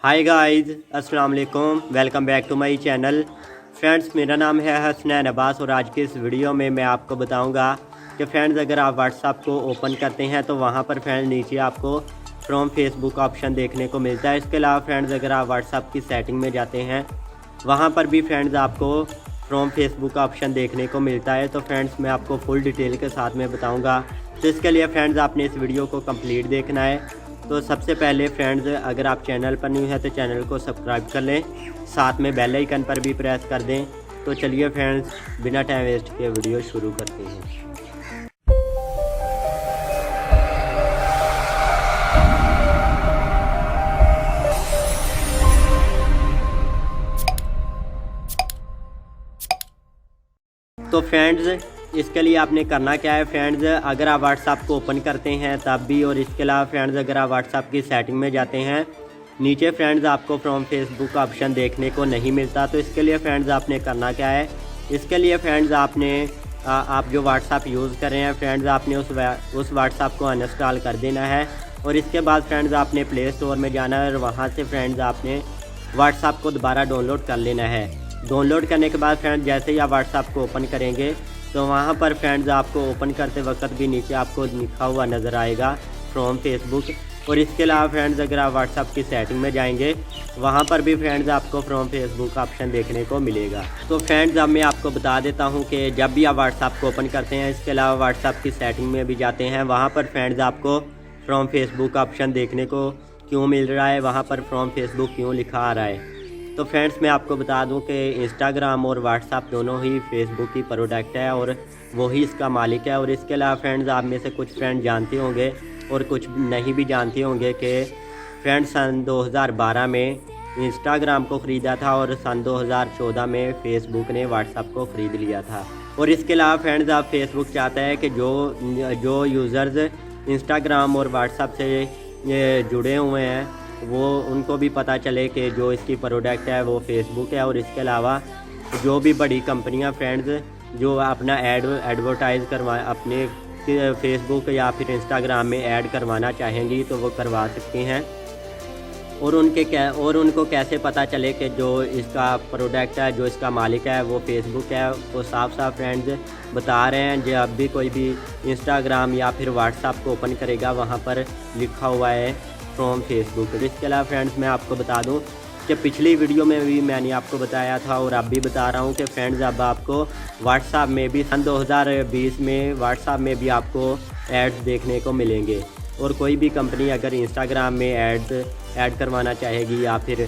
हाय guys, अस्सलाम वालेकुम। Welcome back to my channel. Friends, मेरा नाम है हसनैन अब्बास और आज के इस वीडियो में मैं आपको बताऊंगा कि फ्रेंड्स अगर आप व्हाट्सएप को ओपन करते हैं तो वहां पर फ्रेंड्स नीचे आपको फ्रॉम फेसबुक ऑप्शन देखने को मिलता है। इसके अलावा फ्रेंड्स अगर आप व्हाट्सएप की सेटिंग में जाते हैं वहां पर भी फ्रेंड्स आपको फ्रॉम फेसबुक ऑप्शन देखने को मिलता है। तो फ्रेंड्स मैं आपको फुल डिटेल के साथ में बताऊँगा। तो इसके लिए फ्रेंड्स आपने इस वीडियो को कम्प्लीट देखना है। तो सबसे पहले फ्रेंड्स अगर आप चैनल पर न्यू है तो चैनल को सब्सक्राइब कर लें, साथ में बेल आइकन पर भी प्रेस कर दें। तो चलिए फ्रेंड्स बिना टाइम वेस्ट किए वीडियो शुरू करते हैं। तो फ्रेंड्स इसके लिए आपने करना क्या है। फ्रेंड्स अगर आप व्हाट्सएप को ओपन करते हैं तब भी, और इसके अलावा फ्रेंड्स अगर आप व्हाट्सएप की सेटिंग में जाते हैं नीचे फ्रेंड्स आपको फ्रॉम फेसबुक ऑप्शन देखने को नहीं मिलता। तो इसके लिए फ्रेंड्स आपने करना क्या है। इसके लिए फ्रेंड्स आपने आप जो व्हाट्सएप यूज़ कर रहे हैं फ्रेंड्स आपने उस व्हाट्सएप को अनइंस्टॉल कर देना है। और इसके बाद फ्रेंड्स आपने प्ले स्टोर में जाना है और वहाँ से फ्रेंड्स आपने व्हाट्सएप को दोबारा डाउनलोड कर लेना है। डाउनलोड करने के बाद फ्रेंड्स जैसे ही आप व्हाट्सएप को ओपन करेंगे तो वहाँ पर फ्रेंड्स आपको ओपन करते वक्त भी नीचे आपको लिखा हुआ नज़र आएगा फ्रॉम फेसबुक। और इसके अलावा फ्रेंड्स अगर आप व्हाट्सएप की सेटिंग में जाएंगे वहाँ पर भी फ्रेंड्स आपको फ्रॉम फेसबुक ऑप्शन देखने को मिलेगा। तो फ्रेंड्स अब मैं आपको बता देता हूँ कि जब भी आप व्हाट्सएप को ओपन करते हैं, इसके अलावा व्हाट्सएप की सेटिंग में भी जाते हैं, वहाँ पर फ्रेंड्स आपको फ्रॉम फेसबुक ऑप्शन देखने को क्यों मिल रहा है, वहाँ पर फ्रॉम फेसबुक क्यों लिखा आ रहा है। तो फ्रेंड्स मैं आपको बता दूं कि इंस्टाग्राम और व्हाट्सएप दोनों ही फेसबुक की प्रोडक्ट है और वही इसका मालिक है। और इसके अलावा फ्रेंड्स आप में से कुछ फ्रेंड जानते होंगे और कुछ नहीं भी जानते होंगे कि फ्रेंड्स सन 2012 में इंस्टाग्राम को ख़रीदा था और सन 2014 में फ़ेसबुक ने व्हाट्सएप को ख़रीद लिया था। और इसके अलावा फ्रेंड्स आप फेसबुक चाहता है कि जो यूज़र्स इंस्टाग्राम और व्हाट्सएप से जुड़े हुए हैं वो उनको भी पता चले कि जो इसकी प्रोडक्ट है वो फेसबुक है। और इसके अलावा जो भी बड़ी कंपनियां फ्रेंड्स जो अपना एडवर्टाइज़ करवा अपने फेसबुक या फिर इंस्टाग्राम में ऐड करवाना चाहेंगी तो वो करवा सकती हैं। और उनको कैसे पता चले कि जो इसका प्रोडक्ट है, जो इसका मालिक है वो फेसबुक है, वो साफ साफ फ्रेंड्स बता रहे हैं। जब भी कोई भी इंस्टाग्राम या फिर व्हाट्सएप को ओपन करेगा वहाँ पर लिखा हुआ है फ्रॉम फेसबुक। इसके अलावा फ्रेंड्स मैं आपको बता दूं कि पिछली वीडियो में भी मैंने आपको बताया था और अब भी बता रहा हूं कि फ्रेंड्स अब आपको व्हाट्सएप में भी सन 2020 में व्हाट्सएप में भी आपको एड्स देखने को मिलेंगे। और कोई भी कंपनी अगर इंस्टाग्राम में ऐड करवाना चाहेगी या फिर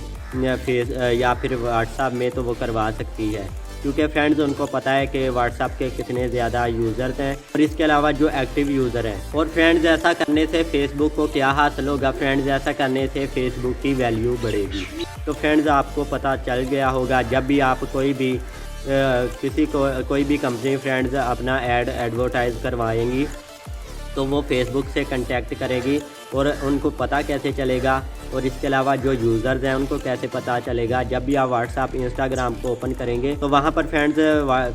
व्हाट्सएप में तो वो करवा सकती है, क्योंकि फ्रेंड्स उनको पता है कि व्हाट्सएप के कितने ज़्यादा यूज़र्स हैं और इसके अलावा जो एक्टिव यूज़र हैं। और फ्रेंड्स ऐसा करने से फेसबुक को क्या हासिल होगा। फ्रेंड्स ऐसा करने से फेसबुक की वैल्यू बढ़ेगी। तो फ्रेंड्स आपको पता चल गया होगा जब भी आप कोई भी कंपनी फ्रेंड्स अपना एडवर्टाइज़ करवाएंगी तो वो फेसबुक से कांटेक्ट करेगी। और उनको पता कैसे चलेगा, और इसके अलावा जो यूज़र्स हैं उनको कैसे पता चलेगा। जब भी आप व्हाट्सएप इंस्टाग्राम को ओपन करेंगे तो वहाँ पर फ्रेंड्स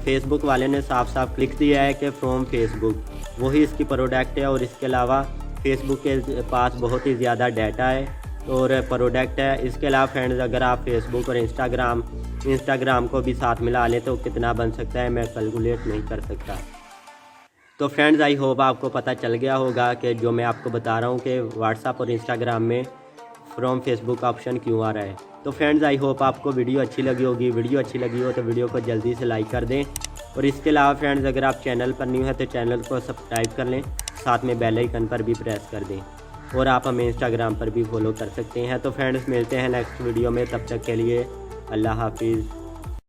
फेसबुक वाले ने साफ साफ लिख दिया है कि फ्रॉम फेसबुक वही इसकी प्रोडक्ट है। और इसके अलावा फेसबुक के पास बहुत ही ज़्यादा डाटा है और प्रोडक्ट है। इसके अलावा फ्रेंड्स अगर आप फेसबुक और इंस्टाग्राम को भी साथ मिला लें तो कितना बन सकता है मैं कैलकुलेट नहीं कर सकता। तो फ्रेंड्स आई होप आपको पता चल गया होगा कि जो मैं आपको बता रहा हूँ कि व्हाट्सएप और इंस्टाग्राम में फ्रॉम फेसबुक ऑप्शन क्यों आ रहा है। तो फ्रेंड्स आई होप आपको वीडियो अच्छी लगी होगी। वीडियो अच्छी लगी हो तो वीडियो को जल्दी से लाइक कर दें। और इसके अलावा फ्रेंड्स अगर आप चैनल पर न्यू है तो चैनल को सब्सक्राइब कर लें, साथ में बेल आइकन पर भी प्रेस कर दें। और आप हमें इंस्टाग्राम पर भी फॉलो कर सकते हैं। तो फ्रेंड्स मिलते हैं नेक्स्ट वीडियो में, तब तक के लिए अल्लाह हाफिज़।